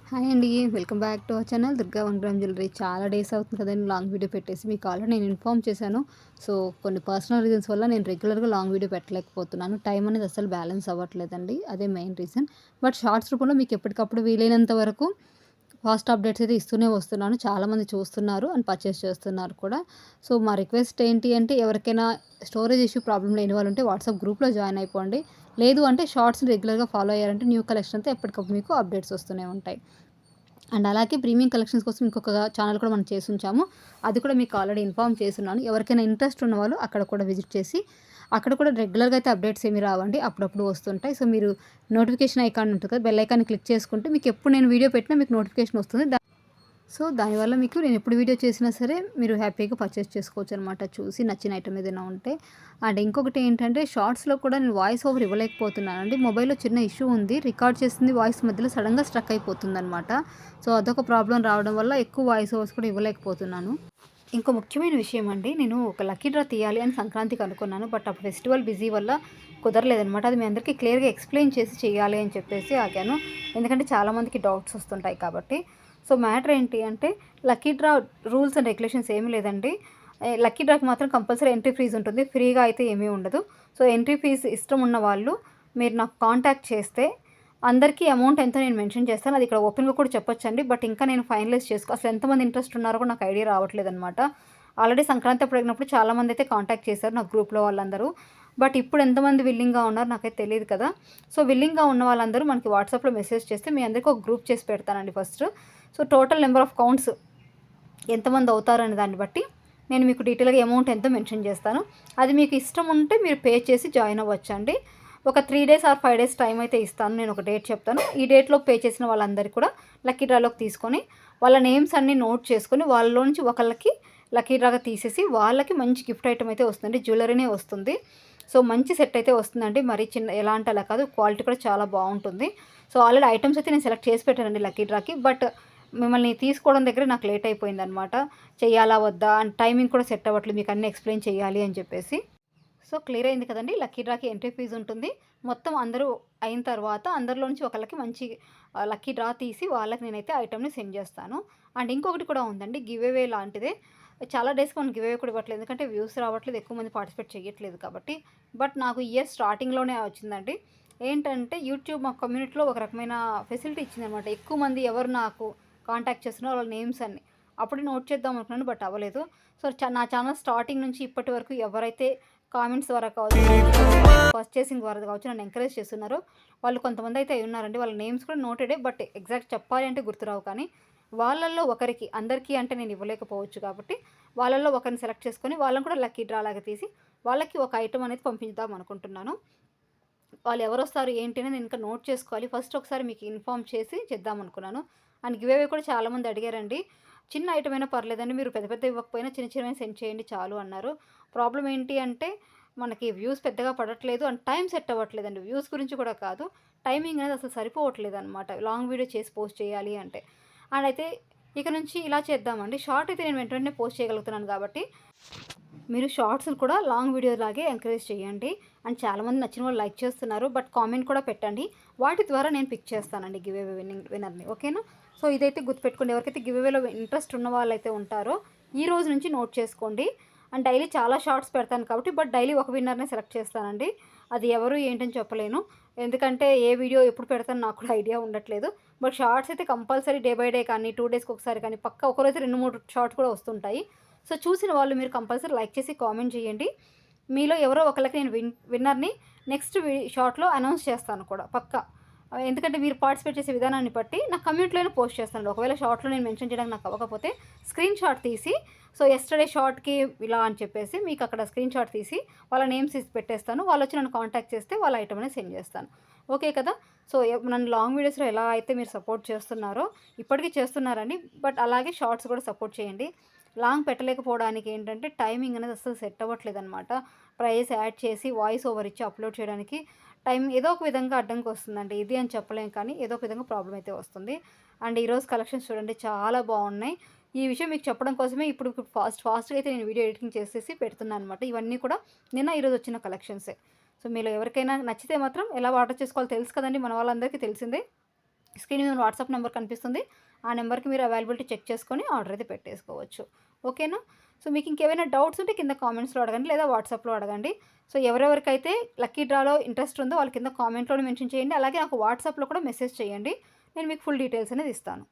Hi అండి. Welcome back to our channel Durga 1 gram jewellery. చాలా days అవుతుంది కదండీ లాంగ్ వీడియో పెట్టేసి. మీకు ఆల్రెడీ నేను ఇన్ఫార్మ్ చేశాను. సో, కొన్ని పర్సనల్ రీజన్స్ వల్ల నేను రెగ్యులర్‌గా లాంగ్ వీడియో పెట్టలేకపోతున్నాను. టైం అనేది అస్సలు బ్యాలెన్స్ అవ్వట్లేదండి. అదే మెయిన్ రీజన్. బట్ షార్ట్స్ రూపంలో మీకు ఎప్పటికప్పుడు వీలైనంత వరకు ఫాస్ట్ అప్డేట్స్ అయితే ఇస్తూనే వస్తున్నాను. చాలామంది చూస్తున్నారు అండ్ పర్చేస్ చేస్తున్నారు కూడా. సో, మా రిక్వెస్ట్ ఏంటి అంటే ఎవరికైనా స్టోరేజ్ ఇష్యూ ప్రాబ్లమ్ లేని వాళ్ళు ఉంటే వాట్సాప్ గ్రూప్‌లో జాయిన్ అయిపోండి. లేదు అంటే షార్ట్స్‌ని రెగ్యులర్‌గా ఫాలో అయ్యారంటే న్యూ కలెక్షన్ అయితే ఎప్పటికప్పుడు మీకు అప్డేట్స్ వస్తూనే ఉంటాయి. అండ్ అలాగే ప్రీమియం కలెక్షన్స్ కోసం ఇంకొక ఛానల్ కూడా మనం చేసుంచాము. అది కూడా మీకు ఆల్రెడీ ఇన్ఫార్మ్ చేసున్నాను. ఎవరికైనా ఇంట్రెస్ట్ ఉన్నవాళ్ళు అక్కడ కూడా విజిట్ చేసి, అక్కడ కూడా రెగ్యులర్‌గా అయితే అప్డేట్స్ ఏమి రావండి. అప్పుడప్పుడు వస్తుంటాయి. సో, మీరు నోటిఫికేషన్ ఐకాన్ ఉంటుంది కదా! బెల్ ఐకాన్‌ని క్లిక్ చేసుకుంటే మీకు ఎప్పుడు నేను వీడియో పెట్టినా మీకు నోటిఫికేషన్ వస్తుంది. సో, దానివల్ల మీకు నేను ఎప్పుడు వీడియో చేసినా సరే మీరు హ్యాపీగా పర్చేస్ చేసుకోవచ్చనమాట. చూసి నచ్చిన ఐటెమ్ ఏదైనా ఉంటే. అండ్ ఇంకొకటి ఏంటంటే షార్ట్స్‌లో కూడా నేను వాయిస్ ఓవర్ ఇవ్వలేకపోతున్నానండి. మొబైల్‌లో చిన్న ఇష్యూ ఉంది. రికార్డ్ చేసింది వాయిస్ మధ్యలో సడెన్‌గా స్ట్రక్ అయిపోతుందనమాట. సో, అదొక ప్రాబ్లమ్ రావడం వల్ల ఎక్కువ వాయిస్ ఓవర్స్ కూడా ఇవ్వలేకపోతున్నాను. ఇంకో ముఖ్యమైన విషయం అండి. నేను ఒక లక్కీ డ్రా తీయాలి అని సంక్రాంతికి అనుకున్నాను. బట్ అప్పుడు ఫెస్టివల్ బిజీ వల్ల కుదరలేదనమాట. అది మీ అందరికీ క్లియర్‌గా ఎక్స్‌ప్లెయిన్ చేసి చేయాలి అని చెప్పేసి ఆగాను. ఎందుకంటే చాలామందికి డౌట్స్ వస్తుంటాయి కాబట్టి. సో, మ్యాటర్ ఏంటి అంటే lucky draw rules and regulations ఏమీ లేదండి. లక్కీ డ్రాకి మాత్రం కంపల్సరీ ఎంట్రీ ఫీజ్ ఉంటుంది. ఫ్రీగా అయితే ఏమీ ఉండదు. సో, ఎంట్రీ ఫీజ్ ఇష్టం ఉన్న వాళ్ళు మీరు నాకు కాంటాక్ట్ చేస్తే అందరికీ అమౌంట్ ఎంతో నేను మెన్షన్ చేస్తాను. అది ఇక్కడ ఓపెన్‌గా కూడా చెప్పొచ్చండి. బట్ ఇంకా నేను ఫైనలైజ్ అసలు ఎంతమంది ఇంట్రెస్ట్ ఉన్నారో కూడా నాకు ఐడియా రావట్లేదనమాట. ఆల్రెడీ సంక్రాంతి అప్పుడు అడిగినప్పుడు చాలామంది అయితే కాంటాక్ట్ చేశారు నా గ్రూప్‌లో వాళ్ళందరూ. బట్ ఇప్పుడు ఎంతమంది విల్లింగ్‌గా ఉన్నారు నాకైతే తెలీదు కదా! సో, విల్లింగ్‌గా ఉన్న వాళ్ళందరూ మనకి వాట్సాప్‌లో మెసేజ్ చేస్తే మీ అందరికీ ఒక గ్రూప్ చేసి పెడతానండి first. So, total number of counts ఎంతమంది అవుతారనే దాన్ని బట్టి నేను మీకు డీటెయిల్‌గా అమౌంట్ ఎంతో మెన్షన్ చేస్తాను. అది మీకు ఇష్టం ఉంటే మీరు పే చేసి జాయిన్ అవ్వచ్చండి. ఒక 3 డేస్ ఆర్ 5 డేస్ టైం అయితే ఇస్తాను. నేను ఒక డేట్ చెప్తాను. ఈ డేట్‌లో పే చేసిన వాళ్ళందరికీ కూడా లక్కీ డ్రాలోకి తీసుకొని వాళ్ళ నేమ్స్ అన్నీ నోట్ చేసుకొని వాళ్ళలో నుంచి ఒకళ్ళకి లక్కీ డ్రాగా తీసేసి వాళ్ళకి మంచి గిఫ్ట్ ఐటెమ్ అయితే వస్తుంది. జ్యువెలరీనే వస్తుంది. సో, మంచి సెట్ అయితే వస్తుందండి. మరీ చిన్న ఎలా అంటే అలా కాదు. క్వాలిటీ కూడా చాలా బావుంటుంది. సో, ఆల్రెడీ ఐటెమ్స్ అయితే నేను సెలెక్ట్ చేసి పెట్టానండి లక్కీ డ్రాకి. బట్ మిమ్మల్ని తీసుకోవడం దగ్గర నాకు లేట్ అయిపోయిందనమాట. చెయ్యాలా? వద్దా? అండ్ టైమింగ్ కూడా సెట్ అవ్వట్లేదు. మీకు అన్నీ ఎక్స్‌ప్లెయిన్ చేయాలి అని చెప్పేసి. సో, క్లియర్ అయింది కదండీ! లక్కీ డ్రాకి ఎంట్రీ ఫీజ్ ఉంటుంది. మొత్తం అందరూ అయిన తర్వాత అందరిలో నుంచి ఒకళ్ళకి మంచి లక్కీ డ్రా తీసి వాళ్ళకి నేనైతే ఐటెమ్‌ని సెండ్ చేస్తాను. అండ్ ఇంకొకటి కూడా ఉందండి. గివ్ అవే లాంటిదే. చాలా డేస్‌కి మనం గివ్ అవే కూడా ఇవ్వట్లేదు. ఎందుకంటే వ్యూస్ రావట్లేదు. ఎక్కువ మంది పార్టిసిపేట్ చేయట్లేదు కాబట్టి. బట్ నాకు ఈ ఇయర్ స్టార్టింగ్‌లోనే వచ్చిందండి. ఏంటంటే యూట్యూబ్ మా కమ్యూనిటీలో ఒక రకమైన ఫెసిలిటీ ఇచ్చిందనమాట. ఎక్కువ మంది ఎవరు నాకు కాంటాక్ట్ చేస్తున్నారో వాళ్ళ నేమ్స్ అన్ని. అప్పుడే నోట్ చేద్దాం అనుకున్నాను. బట్ అవ్వలేదు. సో, నా ఛానల్ స్టార్టింగ్ నుంచి ఇప్పటి వరకు ఎవరైతే కామెంట్స్ ద్వారా కావచ్చు, పర్చేసింగ్ ద్వారా కావచ్చు నన్ను ఎంకరేజ్ చేస్తున్నారో వాళ్ళు కొంతమంది అయితే ఉన్నారండి. వాళ్ళ నేమ్స్ కూడా నోటెడే. బట్ ఎగ్జాక్ట్ చెప్పాలి అంటే గుర్తురావు కానీ వాళ్ళల్లో ఒకరికి అందరికీ అంటే నేను ఇవ్వలేకపోవచ్చు కాబట్టి వాళ్ళల్లో ఒకరిని సెలెక్ట్ చేసుకొని వాళ్ళని కూడా లక్కీ డ్రా లాగా తీసి వాళ్ళకి ఒక ఐటెమ్ అనేది పంపించుదాం అనుకుంటున్నాను. వాళ్ళు ఎవరొస్తారు ఏంటి అని నేను ఇంకా నోట్ చేసుకోవాలి. ఫస్ట్ ఒకసారి మీకు ఇన్ఫార్మ్ చేసి చేద్దామనుకున్నాను. అండ్ గివ్ అవే కూడా చాలామంది అడిగారండి. చిన్న ఐటమ్ అయినా పర్లేదండి. మీరు పెద్ద పెద్దవి ఇవ్వకపోయినా చిన్న చిన్నవి సెండ్ చేయండి చాలు అన్నారు. ప్రాబ్లమ్ ఏంటి అంటే మనకి వ్యూస్ పెద్దగా పడట్లేదు. అండ్ టైం సెట్ అవ్వట్లేదండి. వ్యూస్ గురించి కూడా కాదు. టైమింగ్ అనేది అసలు సరిపోవట్లేదనమాట. లాంగ్ వీడియో చేసి పోస్ట్ చేయాలి అంటే. అండ్ అయితే ఇక నుంచి ఇలా చేద్దామండి. షార్ట్ అయితే నేను వెంట వెంటనే పోస్ట్ చేయగలుగుతున్నాను కాబట్టి మీరు షార్ట్స్‌ని కూడా లాంగ్ వీడియోలాగే ఎంకరేజ్ చేయండి. అండ్ చాలామంది నచ్చిన వాళ్ళు లైక్ చేస్తున్నారు. బట్ కామెంట్ కూడా పెట్టండి. వాటి ద్వారా నేను పిక్ చేస్తానండి గివ్ అవే విన్నర్‌ని. ఓకేనా? సో, ఇదైతే గుర్తుపెట్టుకోండి. ఎవరికైతే గివ్ అవేలో ఇంట్రెస్ట్ ఉన్న వాళ్ళైతే ఉంటారో ఈ రోజు నుంచి నోట్ చేసుకోండి. అండ్ డైలీ చాలా షార్ట్స్ పెడతాను కాబట్టి బట్ డైలీ ఒక విన్నర్‌నే సెలెక్ట్ చేస్తానండి. అది ఎవరు ఏంటని చెప్పలేను. ఎందుకంటే ఏ వీడియో ఎప్పుడు పెడతానో నాకు కూడా ఐడియా ఉండట్లేదు. బట్ షార్ట్స్ అయితే కంపల్సరీ డే బై డే కానీ 2 డేస్‌కి ఒకసారి కానీ పక్కా ఒకరోజు 2, 3 షార్ట్స్ కూడా వస్తుంటాయి. సో, చూసిన వాళ్ళు మీరు కంపల్సరీ లైక్ చేసి కామెంట్ చేయండి. మీలో ఎవరో ఒకళ్ళకి నేను విన్నర్‌ని నెక్స్ట్ షార్ట్‌లో అనౌన్స్ చేస్తాను కూడా పక్కా. ఎందుకంటే మీరు పార్టిసిపేట్ చేసే విధానాన్ని బట్టి నా కమ్యూనిటీలోనే పోస్ట్ చేస్తాను. ఒకవేళ షార్ట్‌లో నేను మెన్షన్ చేయడానికి నాకు అవ్వకపోతే స్క్రీన్ షాట్ తీసి సో, యెస్టర్‌డే షార్ట్‌కి ఇలా అని చెప్పేసి మీకు అక్కడ స్క్రీన్ షాట్ తీసి వాళ్ళ నేమ్స్ తీసి పెట్టేస్తాను. వాళ్ళొచ్చి నన్ను కాంటాక్ట్ చేస్తే వాళ్ళ ఐటెమ్ అనేది సెండ్ చేస్తాను. ఓకే కదా! సో, నన్ను లాంగ్ వీడియోస్‌లో ఎలా అయితే మీరు సపోర్ట్ చేస్తున్నారో ఇప్పటికీ చేస్తున్నారండి. బట్ అలాగే షార్ట్స్ కూడా సపోర్ట్ చేయండి. లాంగ్ పెట్టలేకపోవడానికి ఏంటంటే టైమింగ్ అనేది అస్సలు సెట్ అవ్వట్లేదనమాట. ప్రైస్ యాడ్ చేసి వాయిస్ ఓవర్ ఇచ్చి అప్లోడ్ చేయడానికి టైం ఏదో ఒక విధంగా అడ్డంకి వస్తుందండి. ఇది అని చెప్పలేం కానీ ఏదో ఒక విధంగా ప్రాబ్లమ్ అయితే వస్తుంది. అండ్ ఈరోజు కలెక్షన్స్ చూడండి చాలా బాగున్నాయి. ఈ విషయం మీకు చెప్పడం కోసమే ఇప్పుడు ఫాస్ట్‌గా అయితే నేను వీడియో ఎడిటింగ్ చేసేసి పెడుతున్నాను అనమాట. ఇవన్నీ కూడా నిన్న ఈరోజు వచ్చిన కలెక్షన్సే. సో, మీలో ఎవరికైనా నచ్చితే మాత్రం ఎలా ఆర్డర్ చేసుకోవాలో తెలుసు కదండీ! మన వాళ్ళందరికీ తెలిసిందే. స్క్రీన్ మీద వాట్సాప్ నెంబర్ కనిపిస్తుంది. ఆ నెంబర్కి మీరు అవైలబిలిటీ చెక్ చేసుకొని ఆర్డర్ అయితే పెట్టేసుకోవచ్చు. ఓకేనా? సో మీకు ఇంకేమైనా డౌట్స్ ఉంటే కింద కామెంట్స్లో అడగండి, లేదా వాట్సాప్లో అడగండి. సో ఎవరెవరికైతే లక్కీ డ్రాలో ఇంట్రెస్ట్ ఉందో వాళ్ళు కింద కామెంట్లోనే మెన్షన్ చేయండి. అలాగే నాకు వాట్సాప్లో కూడా మెసేజ్ చేయండి. నేను మీకు ఫుల్ డీటెయిల్స్ అనేది ఇస్తాను.